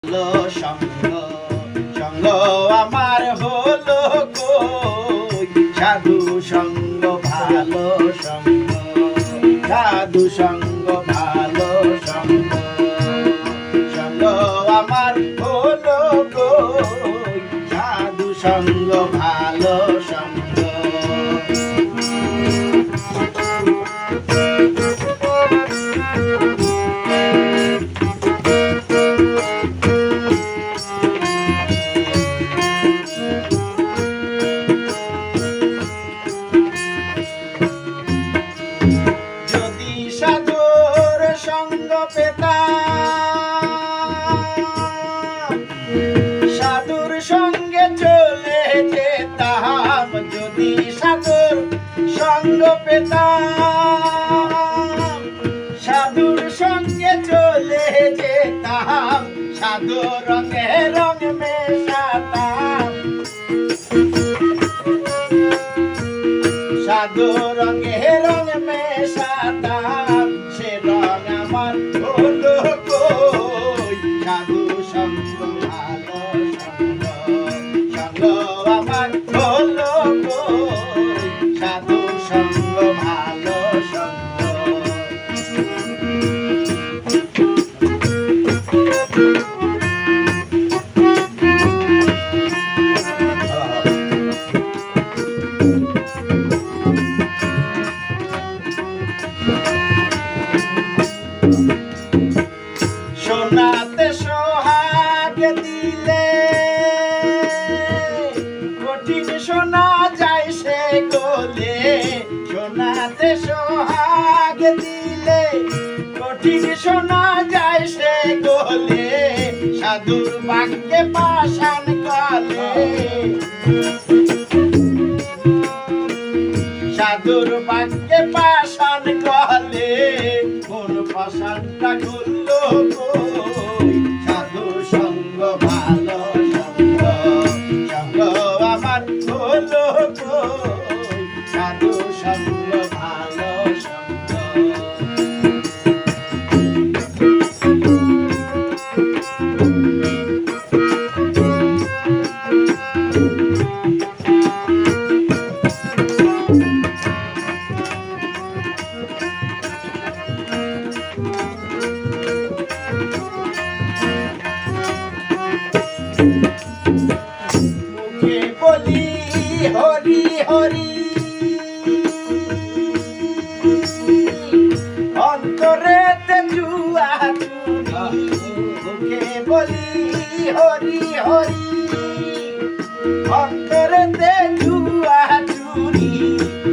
ভালো সঙ্গ সঙ্গ আমার হলো কই সাধু সঙ্গ ভালো সঙ্গ সাধু সঙ্গ ভালো সঙ্গ সঙ্গ আমার হলো কই সাধু সঙ্গ ভালো সঙ্গ সাধুর সঙ্গ পেতাম সাধুর সঙ্গে চলে যেতাম যদি সাধুর সঙ্গ পেতাম সাধুর সঙ্গে চলে যেতাম সাধু রঙে রঙ মেশাতাম সাধু রঙে রঙ মেশাতাম সে রঙ আমার হলো কই সাধু সঙ্গ ভালো সঙ্গ সঙ্গ আমার হলো কই সাধু সঙ্গ ভালো সঙ্গ সোনাতে সোহাগ দিলে কঠিন শোনা যায় সে গলে সোনাতে সোহাগ দিলে কঠিন শোনা যায় সে গলে সাধুর বাক্যে পাষাণ গলে সাধুর বাক্যে পাষাণ গলে কোন পাষাণটা গললো কই সাধু সঙ্গ ভালো সঙ্গ সঙ্গ আমার হলো কই সাধু সঙ্গ ভালো সঙ্গ মুখে বলি হরি হরি অন্তরেতে জুয়া চুরি মুখে বলি হরি হরি অন্তরেতে জুয়া চুরি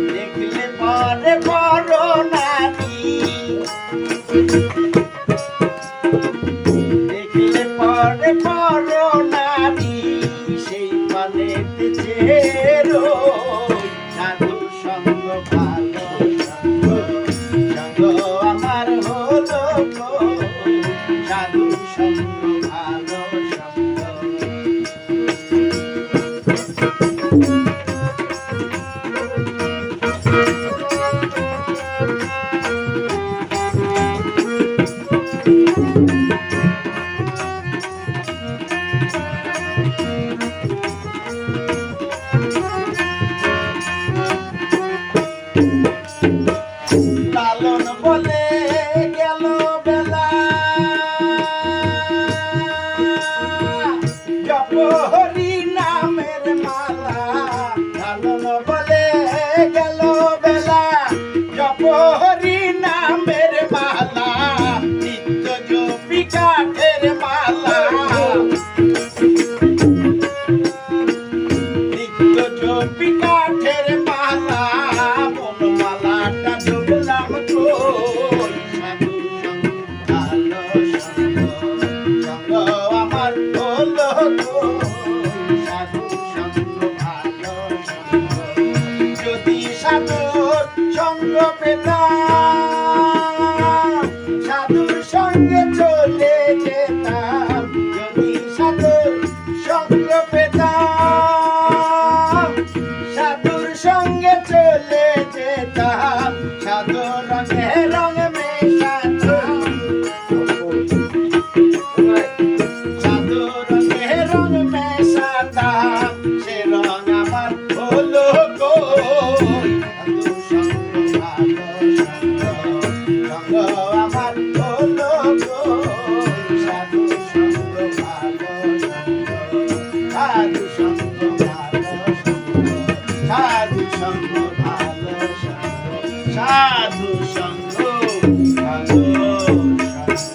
দেখলে পরে বড় নারী দেখলে পরে বড় নারী সেই পানেতে চেরো সাধু সঙ্গ ভালো সঙ্গ সঙ্গ আমার হলো কই সাধু সঙ্গ ভালো সঙ্গ সাধু সঙ্গ ভালো সাধু সঙ্গ ভালো সাধু সঙ্গ ভালো সাধু